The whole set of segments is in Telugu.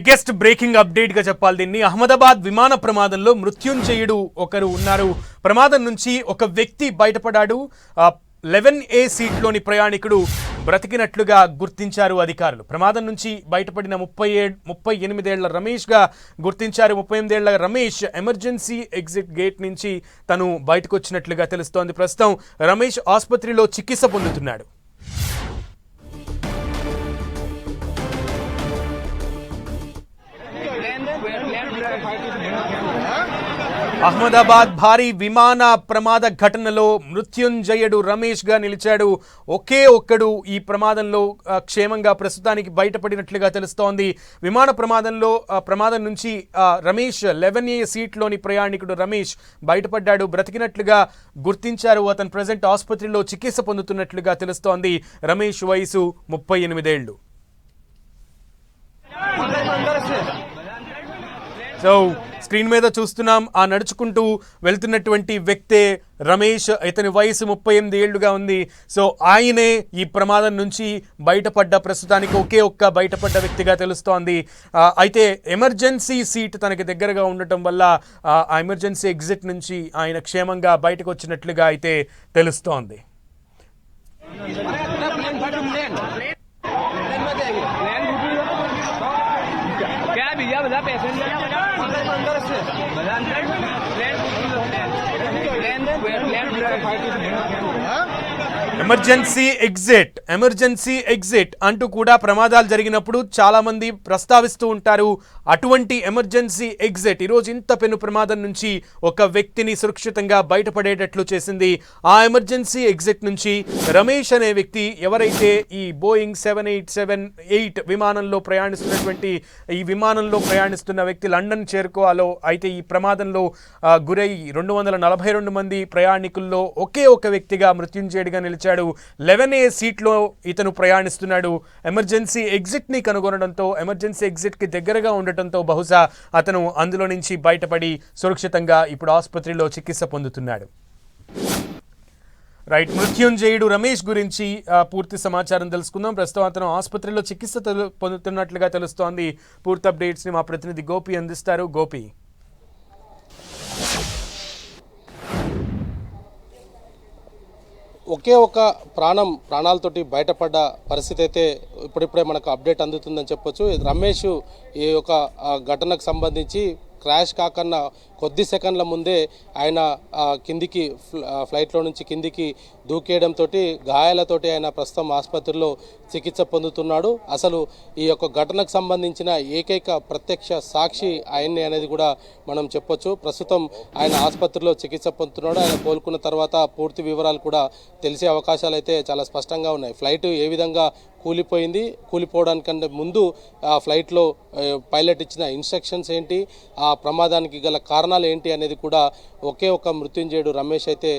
బిగ్గెస్ట్ బ్రేకింగ్ అప్డేట్ గా చెప్పాలి దీన్ని. అహ్మదాబాద్ విమాన ప్రమాదంలో మృత్యుంజయుడు ఒకరు ఉన్నారు. ప్రమాదం నుంచి ఒక వ్యక్తి బయటపడ్డాడు. 11A సీట్లోని ప్రయాణికుడు బ్రతికినట్లుగా గుర్తించారు అధికారులు. ప్రమాదం నుంచి బయటపడిన 38 ఏళ్ల రమేష్ గా గుర్తించారు. 38 ఏళ్ల రమేష్ ఎమర్జెన్సీ ఎగ్జిట్ గేట్ నుంచి తను బయటకు వచ్చినట్లుగా తెలుస్తోంది. ప్రస్తుతం రమేష్ ఆసుపత్రిలో చికిత్స పొందుతున్నాడు. అహ్మదాబాద్ భారీ విమాన ప్రమాద ఘటనలో మృత్యుంజయుడు రమేష్ గా నిలిచాడు. ఒకే ఒక్కడు ఈ ప్రమాదంలో క్షేమంగా ప్రస్తుతానికి బయటపడినట్లుగా తెలుస్తోంది. విమాన ప్రమాదం నుంచి రమేష్ 11A సీట్లోని ప్రయాణికుడు రమేష్ బయటపడ్డాడు. బ్రతికినట్లుగా గుర్తించారు. అతను ప్రజెంట్ ఆసుపత్రిలో చికిత్స పొందుతున్నట్లుగా తెలుస్తోంది. రమేష్ వయసు 38 ఏళ్లు. సో స్క్రీన్ మీద చూస్తున్నాం, ఆ నడుచుకుంటూ వెళ్తున్నటువంటి వ్యక్తే రమేష్. ఇతని వయసు 38 ఏళ్లుగా ఉంది. సో ఆయనే ఈ ప్రమాదం నుంచి ప్రస్తుతానికి ఒకే ఒక్క బయటపడ్డ వ్యక్తిగా తెలుస్తోంది. అయితే ఎమర్జెన్సీ సీట్ తనకి దగ్గరగా ఉండటం వల్ల ఆ ఎమర్జెన్సీ ఎగ్జిట్ నుంచి ఆయన క్షేమంగా బయటకు వచ్చినట్లుగా అయితే తెలుస్తోంది. ఎమర్జెన్సీ ఎగ్జిట్ అంటూ కూడా ప్రమాదాలు జరిగినప్పుడు చాలా మంది ప్రస్తావిస్తూ ఉంటారు. అటువంటి ఎమర్జెన్సీ ఎగ్జిట్ ఈరోజు ఇంత పెను ప్రమాదం నుంచి ఒక వ్యక్తిని సురక్షితంగా బయటపడేటట్లు చేసింది. ఆ ఎమర్జెన్సీ ఎగ్జిట్ నుంచి రమేష్ అనే వ్యక్తి ఎవరైతే ఈ బోయింగ్ 7878 విమానంలో ప్రయాణిస్తున్న వ్యక్తి లండన్ చేరుకోవాలో, అయితే ఈ ప్రమాదంలో గురై 242 మంది ప్రయాణికుల్లో ఒకే ఒక వ్యక్తిగా మృత్యుంజయుడిగా నిలిచాడు. 11A సీట్లో ఇతను ప్రయాణిస్తున్నాడు. ఎమర్జెన్సీ ఎగ్జిట్ ని కనుగొనడంతో, ఎమర్జెన్సీ ఎగ్జిట్ కి దగ్గరగా ఉండటంతో బహుశా అతను అందులో నుంచి బయటపడి సురక్షితంగా ఇప్పుడు ఆసుపత్రిలో చికిత్స పొందుతున్నాడు. రైట్, మృత్యుంజయుడు రమేష్ గురించి పూర్తి సమాచారం తెలుసుకుందాం. ప్రస్తుతం అతను ఆసుపత్రిలో చికిత్స పొందుతున్నట్లుగా తెలుస్తోంది. పూర్తి అప్డేట్స్ ని మా ప్రతినిధి గోపి అందిస్తారు. గోపి, ఒకే ఒక ప్రాణాలతోటి బయటపడ్డ పరిస్థితి అయితే ఇప్పుడిప్పుడే మనకు అప్డేట్ అందుతుందని చెప్పొచ్చు. రమేష్ ఈ యొక్క ఘటనకు సంబంధించి క్రాష్ కాకన్నా కొద్ది సెకండ్ల ముందే ఆయన కిందికి ఫ్లైట్లో నుంచి కిందికి దూకేయడంతో గాయాలతోటి ఆయన ప్రస్తుతం ఆసుపత్రిలో చికిత్స పొందుతున్నాడు. అసలు ఈ యొక్క ఘటనకు సంబంధించిన ఏకైక ప్రత్యక్ష సాక్షి ఆయన్ని అనేది కూడా మనం చెప్పొచ్చు. ప్రస్తుతం ఆయన ఆసుపత్రిలో చికిత్స పొందుతున్నాడు. ఆయన కోలుకున్న తర్వాత పూర్తి వివరాలు కూడా తెలిసే అవకాశాలు అయితే చాలా స్పష్టంగా ఉన్నాయి. ఫ్లైట్ ఏ విధంగా కూలిపోవడానికంటే ముందు ఆ ఫ్లైట్లో పైలట్ ఇచ్చిన ఇన్స్ట్రక్షన్స్ ఏంటి, ఆ ప్రమాదానికి గల కారణాలు ఏంటి అనేది కూడా ఒకే ఒక మృత్యుంజయుడు రమేష్ అయితే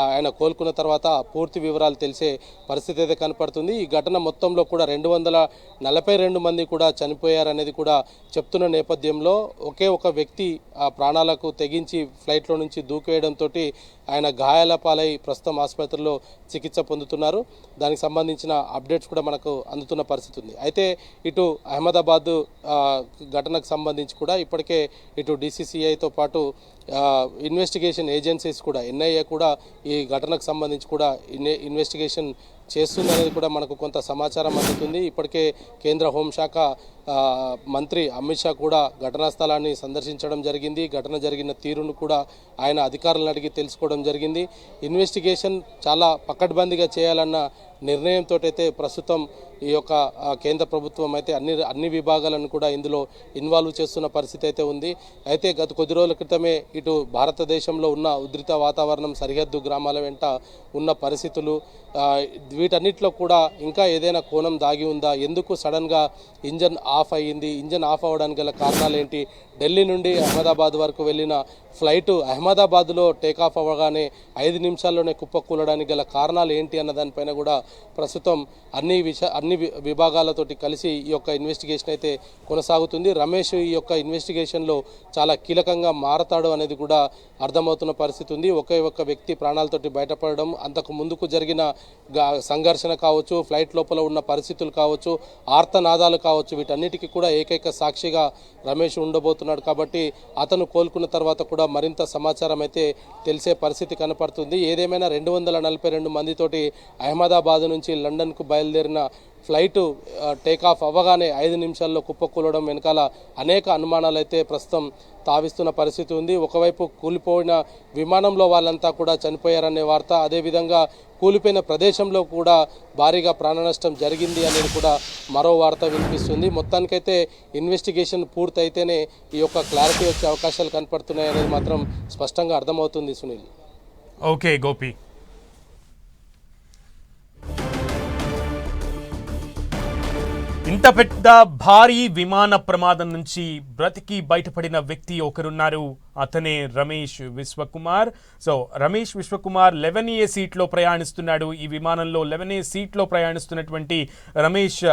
ఆయన కోలుకున్న తర్వాత పూర్తి వివరాలు తెలిసే పరిస్థితి అయితే కనపడుతుంది. ఈ ఘటన మొత్తంలో కూడా 242 మంది కూడా చనిపోయారనేది కూడా చెప్తున్న నేపథ్యంలో ఒకే ఒక వ్యక్తి ఆ ప్రాణాలకు తెగించి ఫ్లైట్లో నుంచి దూకేయడంతో ఆయన గాయాల పాలై ప్రస్తుతం ఆసుపత్రిలో చికిత్స పొందుతున్నారు. దానికి సంబంధించిన అప్డేట్స్ కూడా మనకు అందుతున్న పరిస్థితి ఉంది. అయితే ఇటు అహ్మదాబాద్ ఘటనకు సంబంధించి కూడా ఇప్పటికే ఇటు DCCIతో పాటు ఇన్వెస్టిగేషన్ ఏజెన్సీస్ కూడా NIA కూడా ఈ ఘటనకు సంబంధించి కూడా ఇన్వెస్టిగేషన్ చేస్తుందనేది కూడా మనకు కొంత సమాచారం అందుతుంది. ఇప్పటికే కేంద్ర హోంశాఖ మంత్రి అమిత్ షా కూడా ఘటనా స్థలాన్ని సందర్శించడం జరిగింది. ఘటన జరిగిన తీరును కూడా ఆయన అధికారులను అడిగి తెలుసుకోవడం జరిగింది. ఇన్వెస్టిగేషన్ చాలా పకడ్బందీగా చేయాలన్న నిర్ణయంతో అయితే ప్రస్తుతం ఈ యొక్క కేంద్ర ప్రభుత్వం అయితే అన్ని విభాగాలను కూడా ఇందులో ఇన్వాల్వ్ చేస్తున్న పరిస్థితి అయితే ఉంది. అయితే గత కొద్ది రోజుల క్రితమే ఇటు భారతదేశంలో ఉన్న ఉద్రిక్త వాతావరణం, సరిహద్దు గ్రామాల వెంట ఉన్న పరిస్థితులు, వీటన్నిటిలో కూడా ఇంకా ఏదైనా కోణం దాగి ఉందా, ఎందుకు సడన్గా ఇంజన్ ఆఫ్ అయ్యింది, ఇంజన్ ఆఫ్ అవ్వడానికి గల కారణాలు ఏంటి, ఢిల్లీ నుండి అహ్మదాబాద్ వరకు వెళ్ళిన ఫ్లైట్ అహ్మదాబాద్లో టేకాఫ్ అవ్వగానే 5 నిమిషాల్లోనే కుప్పకూలడానికి గల కారణాలు ఏంటి అన్న దానిపైన కూడా ప్రస్తుతం అన్ని విభాగాలతోటి కలిసి ఈ యొక్క ఇన్వెస్టిగేషన్ అయితే కొనసాగుతుంది. రమేష్ ఈ యొక్క ఇన్వెస్టిగేషన్లో చాలా కీలకంగా మారతాడు అనేది కూడా అర్థమవుతున్న పరిస్థితి ఉంది. ఒకే ఒక్క వ్యక్తి ప్రాణాలతోటి బయటపడడం, అంతకు ముందుకు జరిగిన సంఘర్షణ కావచ్చు, ఫ్లైట్ లోపల ఉన్న పరిస్థితులు కావచ్చు, ఆర్తనాదాలు కావచ్చు, వీటన్నిటికీ కూడా ఏకైక సాక్షిగా రమేష్ ఉండబోతున్నాడు. కాబట్టి అతను కోలుకున్న తర్వాత కూడా మరింత సమాచారం అయితే తెలిసే పరిస్థితి కనపడుతుంది. ఏదేమైనా 242 మందితోటి అహ్మదాబాద్ నుంచి లండన్కు బయలుదేరిన ఫ్లైటు టేకాఫ్ అవ్వగానే 5 నిమిషాల్లో కుప్పకూలడం వెనకాల అనేక అనుమానాలు అయితే ప్రస్తుతం తావిస్తున్న పరిస్థితి ఉంది. ఒకవైపు కూలిపోయిన విమానంలో వాళ్ళంతా కూడా చనిపోయారనే వార్త, అదేవిధంగా కూలిపోయిన ప్రదేశంలో కూడా భారీగా ప్రాణ నష్టం జరిగింది అనేది కూడా మరో వార్త వినిపిస్తుంది. మొత్తానికైతే ఇన్వెస్టిగేషన్ పూర్తయితేనే ఈ యొక్క క్లారిటీ వచ్చే అవకాశాలు కనపడుతున్నాయి అనేది మాత్రం స్పష్టంగా అర్థమవుతుంది. సునీల్. ఓకే గోపి. ఇంత పెద్ద భారీ విమాన ప్రమాదం నుంచి బ్రతికి బయటపడిన వ్యక్తి ఒకరున్నారు. అతనే రమేష్ విశ్వకుమార్. సో రమేష్ విశ్వకుమార్ 11A సీట్లో ప్రయాణిస్తున్నాడు. ఈ విమానంలో 11A సీట్లో ప్రయాణిస్తున్నటువంటి రమేష్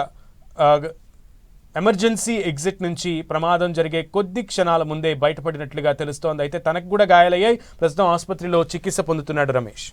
ఎమర్జెన్సీ ఎగ్జిట్ నుంచి ప్రమాదం జరిగే కొద్ది క్షణాల ముందే బయటపడినట్లుగా తెలుస్తోంది. అయితే తనకు కూడా గాయాలయ్యాయి. ప్రస్తుతం ఆసుపత్రిలో చికిత్స పొందుతున్నాడు రమేష్.